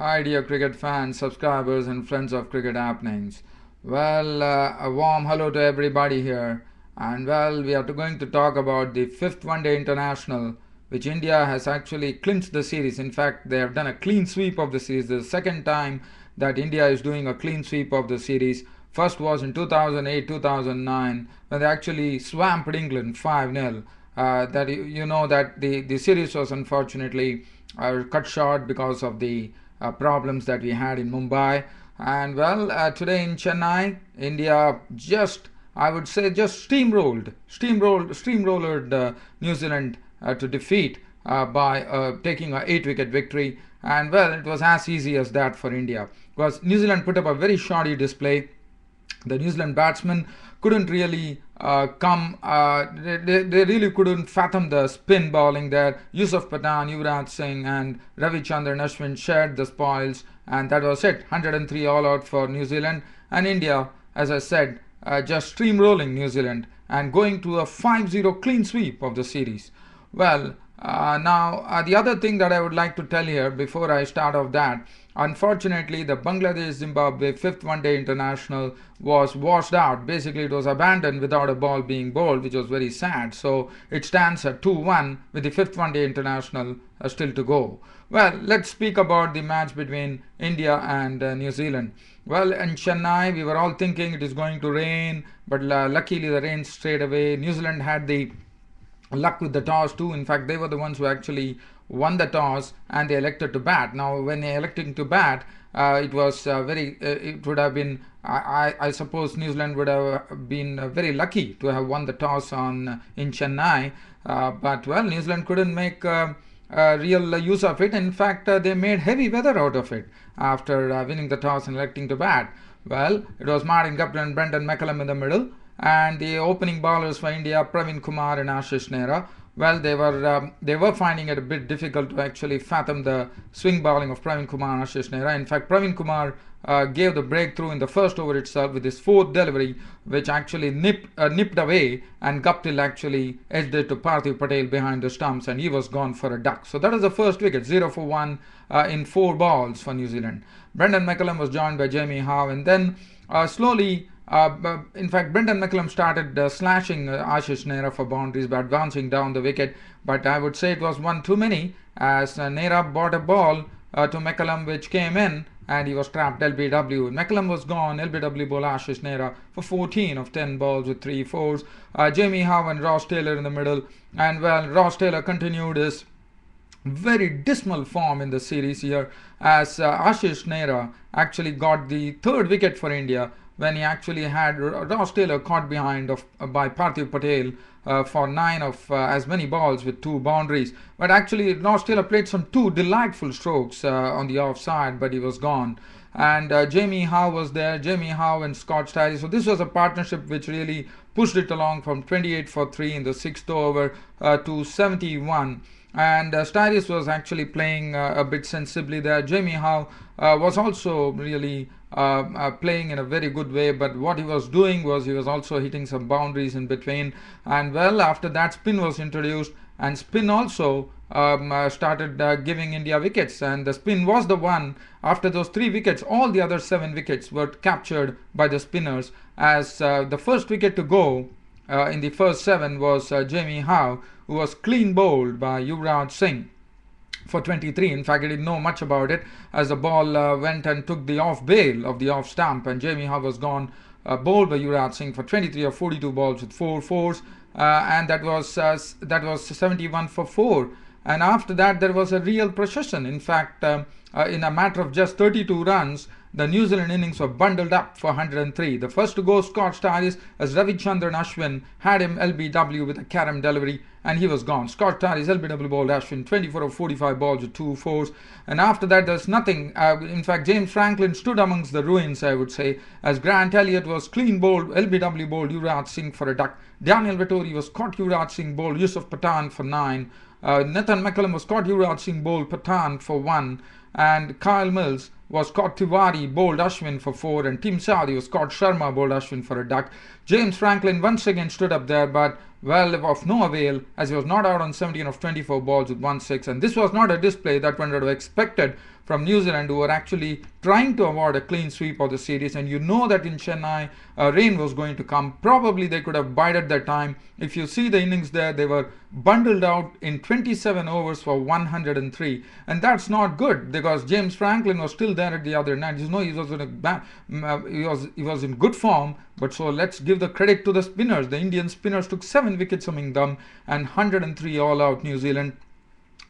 Hi dear cricket fans, subscribers and friends of cricket happenings. A warm hello to everybody here. And we are going to talk about the fifth one-day international, which India has actually clinched the series. In fact, they have done a clean sweep of the series. The second time that India is doing a clean sweep of the series. First was in 2008-2009 when they actually swamped England 5-0. That you know that the series was unfortunately cut short because of the problems that we had in Mumbai. And today in Chennai, India just, I would say, just steamrollered New Zealand to defeat by taking a 8-wicket victory. And it was as easy as that for India because New Zealand put up a very shoddy display. The New Zealand batsmen couldn't really they really couldn't fathom the spin bowling there. Yusuf Pathan, Yuvraj Singh and Ravichandran Ashwin shared the spoils, and that was it. 103 all out for New Zealand, and India, as I said, just steamrolling New Zealand and going to a 5-0 clean sweep of the series. The other thing that I would like to tell here before I start off that, unfortunately, the Bangladesh-Zimbabwe fifth one-day international was washed out. Basically, it was abandoned without a ball being bowled, which was very sad. So it stands at 2-1 with the fifth one-day international still to go. Let's speak about the match between India and New Zealand. In Chennai, we were all thinking it is going to rain, but luckily the rain stayed away. New Zealand had the luck with the toss too. In fact, they were the ones who actually won the toss and they elected to bat. Now, when they elected to bat, it was it would have been, I suppose New Zealand would have been very lucky to have won the toss in Chennai. New Zealand couldn't make real use of it. In fact, they made heavy weather out of it after winning the toss and electing to bat. It was Martin Guptill and Brendan McCullum in the middle, and the opening bowlers for India, Praveen Kumar and Ashish Nehra. They were finding it a bit difficult to actually fathom the swing bowling of Praveen Kumar and Ashish Nehra. In fact, Praveen Kumar gave the breakthrough in the first over itself with his fourth delivery, which actually nipped away, and Guptill actually edged it to Parthiv Patel behind the stumps, and he was gone for a duck. So that was the first wicket, 0 for 1 in 4 balls for New Zealand. Brendan McCullum was joined by Jamie Howe, and then slowly. In fact, Brendan McCullum started slashing Ashish Nehra for boundaries by advancing down the wicket, but I would say it was one too many as Nehra bought a ball to McCullum which came in and he was trapped LBW. McCullum was gone, LBW ball Ashish Nehra for 14 of 10 balls with 3 fours. Jamie Howe and Ross Taylor in the middle, and Ross Taylor continued his very dismal form in the series here as Ashish Nehra actually got the 3rd wicket for India when he actually had Ross Taylor caught behind by Parthiv Patel for 9 of as many balls with 2 boundaries. But actually Ross Taylor played some 2 delightful strokes on the offside, but he was gone. And Jamie Howe was there, Jamie Howe and Scott Styris. So this was a partnership which really pushed it along from 28 for 3 in the 6th over to 71. And Styris was actually playing a bit sensibly there. Jamie Howe was also really playing in a very good way, but what he was doing was he was also hitting some boundaries in between. And after that, spin was introduced, and spin also started giving India wickets, and the spin was the one. After those 3 wickets, all the other 7 wickets were captured by the spinners, as the first wicket to go in the first 7 was Jamie Howe, who was clean bowled by Yuvraj Singh for 23. In fact, I didn't know much about it as the ball went and took the off bail of the off stump, and Jamie Howe was gone bowled by Yuvraj Singh for 23 of 42 balls with 4 fours, and that was 71 for 4. And after that, there was a real procession. In fact, in a matter of just 32 runs, the New Zealand innings were bundled up for 103. The first to go, Scott Styris, as Ravichandran Ashwin had him LBW with a carom delivery, and he was gone. Scott Styris LBW bowled Ashwin 24 of 45 balls with 2 fours. And after that, there's nothing. In fact, James Franklin stood amongst the ruins, I would say, as Grant Elliott was clean bowled, LBW bowled Yuvraj Singh for a duck. Daniel Vettori was caught Yuvraj Singh bowled Yusuf Pathan for 9. Nathan McCullum was caught Yuvraj Singh bowled Pathan for 1. and Kyle Mills was Scott Tiwari bowled Ashwin for 4, and Tim Southee was Scott Sharma bowled Ashwin for a duck. James Franklin once again stood up there, but well, of no avail, as he was not out on 17 of 24 balls with 1-6, and this was not a display that one would have expected from New Zealand, who were actually trying to avoid a clean sweep of the series. And you know that in Chennai, rain was going to come. Probably they could have bided their time. If you see the innings there, they were bundled out in 27 overs for 103, and that's not good, because James Franklin was still there at the other end. You know, he was in good form. But so let's give the credit to the spinners. The Indian spinners took 7 wickets among them, and 103 all out New Zealand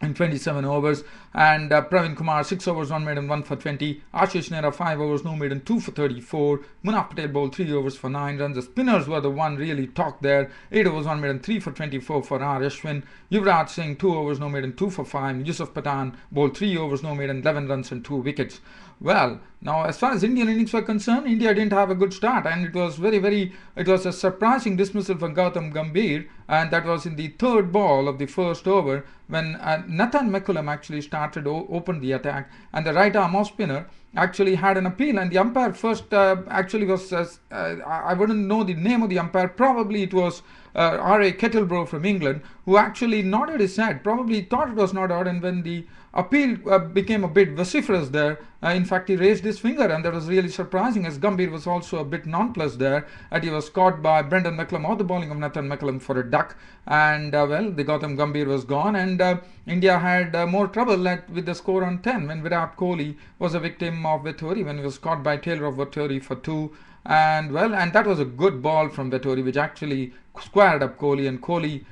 in 27 overs. And Praveen Kumar 6 overs, 1 maiden, 1 for 20. Ashish Nehra 5 overs, no maiden, 2 for 34. Munaf Patel bowled 3 overs for 9 runs. The spinners were the one really talked there. 8 overs, 1 maiden, 3 for 24 for R. Ashwin. Yuvraj Singh 2 overs, no maiden, 2 for 5. Yusuf Pathan bowled 3 overs, no maiden, 11 runs and 2 wickets. Well, now as far as Indian innings were concerned, India didn't have a good start, and it was it was a surprising dismissal for Gautam Gambhir, and that was in the 3rd ball of the 1st over, when Nathan McCullum actually opened the attack, and the right arm off spinner actually had an appeal, and the umpire first actually was I wouldn't know the name of the umpire. Probably it was R.A. Kettlebrough from England, who actually nodded his head, probably thought it was not out, and when the appeal became a bit vociferous there, in fact he raised his finger, and that was really surprising, as Gambhir was also a bit nonplussed there, and he was caught by Brendan McCullum, or the bowling of Nathan McCullum, for a duck. And well, the Gautam Gambhir was gone, and India had more trouble with the score on 10, when Virat Kohli was a victim of Vettori, when he was caught by Taylor of Vettori for 2. And well, and that was a good ball from Vettori, which actually squared up Kohli, and Kohli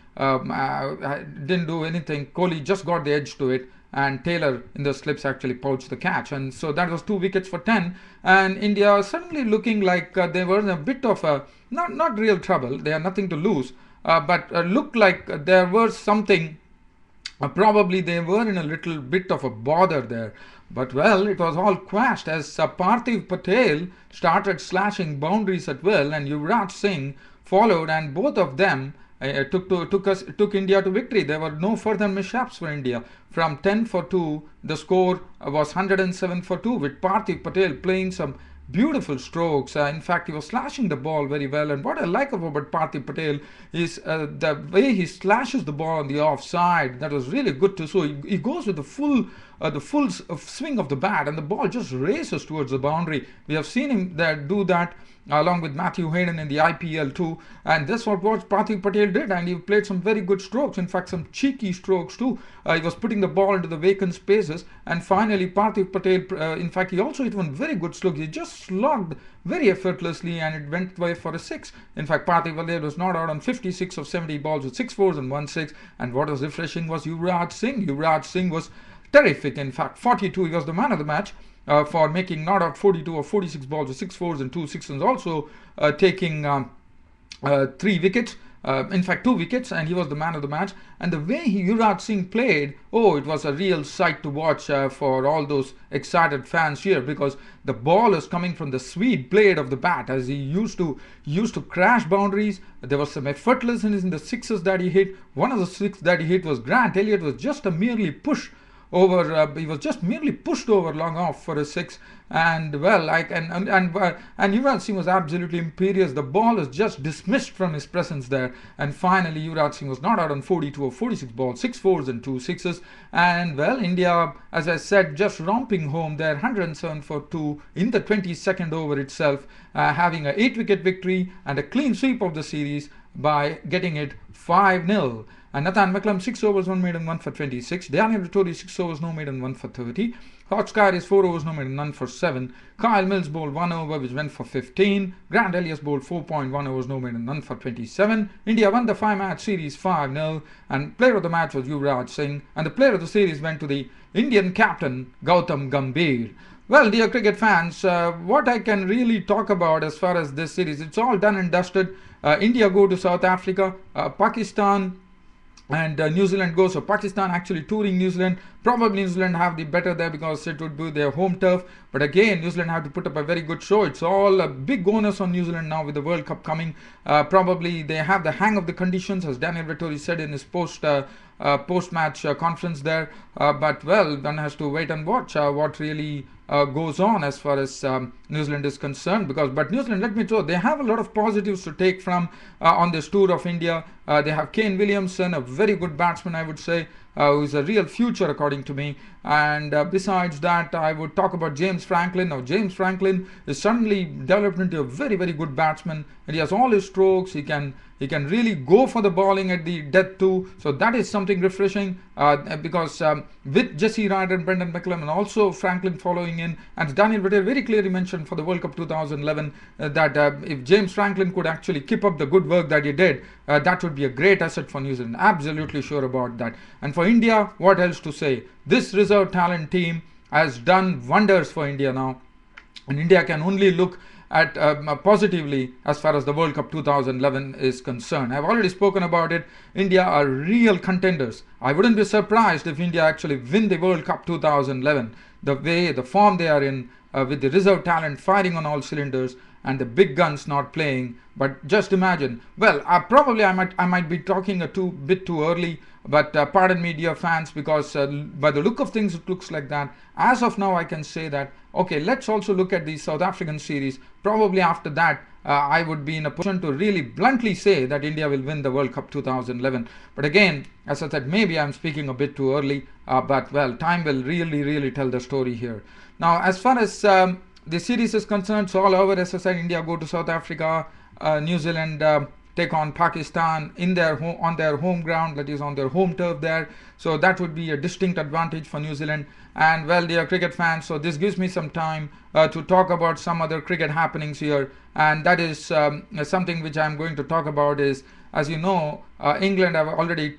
didn't do anything. Kohli just got the edge to it, and Taylor in the slips actually poached the catch. And so that was 2 wickets for 10, and India suddenly looking like they were in a bit of a not real trouble. They had nothing to lose, but looked like there was something. Probably they were in a little bit of a bother there. But well, it was all quashed as Parthiv Patel started slashing boundaries at will, and Yuvraj Singh followed, and both of them took India to victory. There were no further mishaps for India. From 10 for 2, the score was 107 for 2, with Parthiv Patel playing some beautiful strokes. In fact, he was slashing the ball very well, and what I like about Parthiv Patel is the way he slashes the ball on the offside. That was really good to see. He goes with the full swing of the bat, and the ball just races towards the boundary. We have seen him do that along with Matthew Hayden in the IPL too, and that's what Parthiv Patel did, and he played some very good strokes, in fact some cheeky strokes too. He was putting the ball into the vacant spaces, and finally Parthiv Patel, in fact he also hit one very good stroke. He just slugged very effortlessly, and it went away for a 6. In fact, Parthiv Patel was not out on 56 of 70 balls with 6 fours and 1 6, and what was refreshing was Yuvraj Singh. Yuvraj Singh was terrific. In fact, 42, he was the man of the match, for making not out 42 or 46 balls with 6 fours and 2 sixes, also taking 3 wickets, in fact 2 wickets, and he was the man of the match. And the way Yuvraj Singh played, it was a real sight to watch for all those excited fans here, because the ball is coming from the sweet blade of the bat, as he used to crash boundaries. There was some effortlessness in the sixes that he hit. One of the 6 that he hit was Grant Elliott, was just a merely push over. He was just merely pushed over long off for a 6, and well, like and Yuvraj Singh was absolutely imperious. The ball was just dismissed from his presence there, and finally Yuvraj Singh was not out on 42 or 46 balls, 6 fours and 2 sixes, and well, India, as I said, just romping home there, 107 for 2 in the 22nd over itself, having a 8-wicket victory and a clean sweep of the series by getting it 5-0. And Nathan McCullum 6 overs, 1 maiden, 1 for 26. Daniel Vettori 6 overs, no maiden, 1 for 30. Hotchkiss is 4 overs, no maiden, none for 7. Kyle Mills bowled 1 over, which went for 15. Grant Elliott bowled 4.1 overs, no maiden, none for 27. India won the 5-match series 5-0, and player of the match was Yuvraj Singh, and the player of the series went to the Indian captain Gautam Gambhir. Well, dear cricket fans, what I can really talk about as far as this series, it's all done and dusted. India go to South Africa, Pakistan and New Zealand goes. So Pakistan actually touring New Zealand. Probably New Zealand have the better there because it would be their home turf. But again, New Zealand have to put up a very good show. It's all a big onus on New Zealand now with the World Cup coming. Probably they have the hang of the conditions, as Daniel Vettori said in his post post-match conference there. But well, one has to wait and watch what really goes on as far as New Zealand is concerned. But New Zealand, let me tell you, they have a lot of positives to take from on this tour of India. They have Kane Williamson, a very good batsman, I would say, who is a real future according to me. And besides that, I would talk about James Franklin. Now, James Franklin is suddenly developed into a very, very good batsman, and he has all his strokes. He can really go for the bowling at the death too. So that is something refreshing because with Jesse Ryder and Brendan McCullum and also Franklin following in, and Daniel Vetter very clearly mentioned for the World Cup 2011 that if James Franklin could actually keep up the good work that he did, that would be a great asset for New Zealand. Absolutely sure about that. And for India, what else to say? This reserve talent team has done wonders for India now, and India can only look at positively as far as the World Cup 2011 is concerned. I've already spoken about it. India are real contenders. I wouldn't be surprised if India actually win the World Cup 2011. The form they are in, with the reserve talent firing on all cylinders and the big guns not playing. But just imagine. Well, I might be talking a bit too early. But pardon me, dear fans, because by the look of things, it looks like that. As of now, I can say that, okay, let's also look at the South African series. Probably after that, I would be in a position to really bluntly say that India will win the World Cup 2011. But again, as I said, maybe I'm speaking a bit too early. But well, time will really, really tell the story here. Now, as far as the series is concerned, it's all over. As I said, India go to South Africa, New Zealand take on Pakistan on their home ground, that is on their home turf there. So that would be a distinct advantage for New Zealand. And well, dear cricket fans, so this gives me some time to talk about some other cricket happenings here. And that is something which I'm going to talk about is, as you know, England have already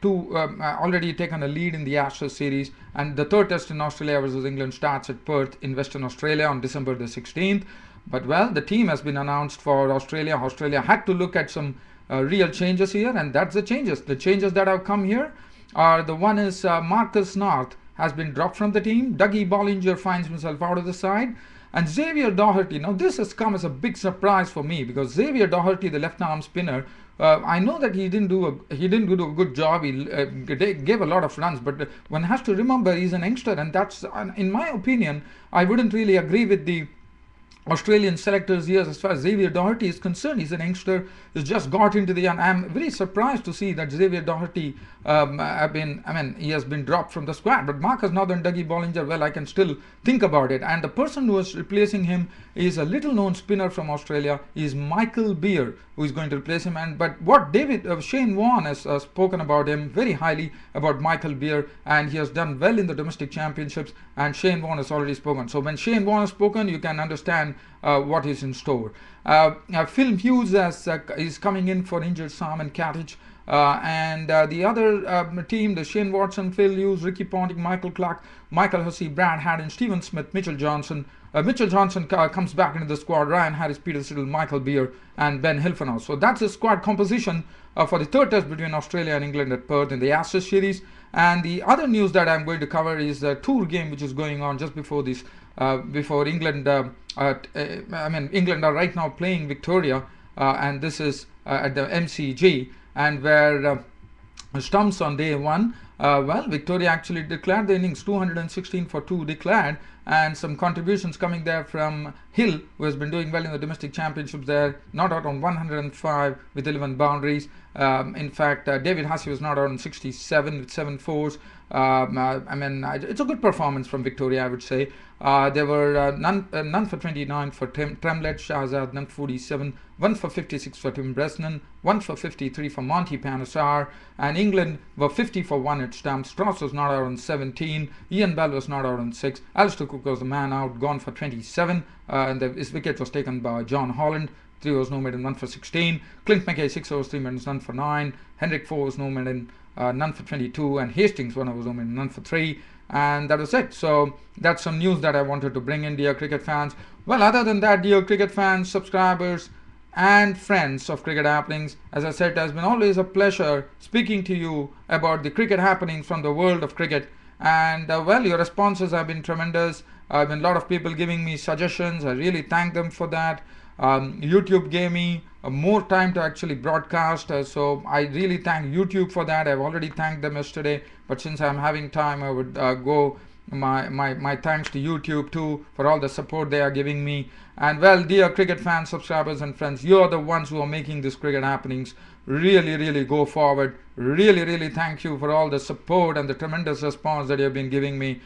taken a lead in the Ashes series, and the third test in Australia versus England starts at Perth in Western Australia on December the 16th. But well, the team has been announced for Australia. Australia had to look at some real changes here, and that's the changes. The changes that have come here are, the one is Marcus North has been dropped from the team. Dougie Bollinger finds himself out of the side, and Xavier Doherty. Now this has come as a big surprise for me, because Xavier Doherty, the left arm spinner, I know that he didn't do a good job. He gave a lot of runs, but one has to remember he's an youngster, and that's, in my opinion, I wouldn't really agree with the Australian selectors here as far as Xavier Doherty is concerned. He's an youngster who's just got into the, and I'm very surprised to see that Xavier Doherty he has been dropped from the squad. But Marcus North and Dougie Bollinger, well, I can still think about it. And the person who is replacing him is a little known spinner from Australia. Is Michael Beer, who is going to replace him. But what Shane Warne has spoken about him very highly about Michael Beer, and he has done well in the domestic championships, and Shane Warne has already spoken. So when Shane Warne has spoken, you can understand what is in store. Phil Hughes is coming in for injured Simon Catich. And the other team, the Shane Watson, Phil Hughes, Ricky Ponting, Michael Clark, Michael Hussey, Brad Haddon, Stephen Smith, Mitchell Johnson. Mitchell Johnson comes back into the squad. Ryan Harris, Peter Siddle, Michael Beer, and Ben Hilfenhaus. So that's the squad composition for the third test between Australia and England at Perth in the Ashes series. And the other news that I'm going to cover is the tour game which is going on just before this, before England. England are right now playing Victoria, and this is at the MCG. And where stumps on day one, Victoria actually declared the innings, 216 for 2 declared, and some contributions coming there from Hill, who has been doing well in the domestic championships there, not out on 105 with 11 boundaries. In fact, David Hussey was not out on 67 with 7 fours. It's a good performance from Victoria, I would say. There were none for 29 for Tremlett, Shahzad, none for 47, 1 for 56 for Tim Bresnan, 1 for 53 for Monty Panesar, and England were 50 for 1 at stumps. Strauss was not out on 17, Ian Bell was not out on 6, Alistair Cook was the man out, gone for 27, and his wicket was taken by John Holland. 3 overs, no maiden, 1 for 16. Clint McKay, 6 overs, 3 maidens, none for 9. Henrik, 4 overs, no maiden, none for 22. And Hastings, 1 overs, no maiden, none for 3. And that was it. So that's some news that I wanted to bring in, dear cricket fans. Well, other than that, dear cricket fans, subscribers, and friends of Cricket Happenings, as I said, it has been always a pleasure speaking to you about the cricket happenings from the world of cricket. And your responses have been tremendous. Been a lot of people giving me suggestions. I really thank them for that. YouTube gave me more time to actually broadcast. So I really thank YouTube for that. I've already thanked them yesterday, but since I'm having time, I would go my thanks to YouTube too for all the support they are giving me. And well, dear cricket fans, subscribers, and friends, you are the ones who are making this cricket happenings really go forward. Really thank you for all the support and the tremendous response that you have been giving me.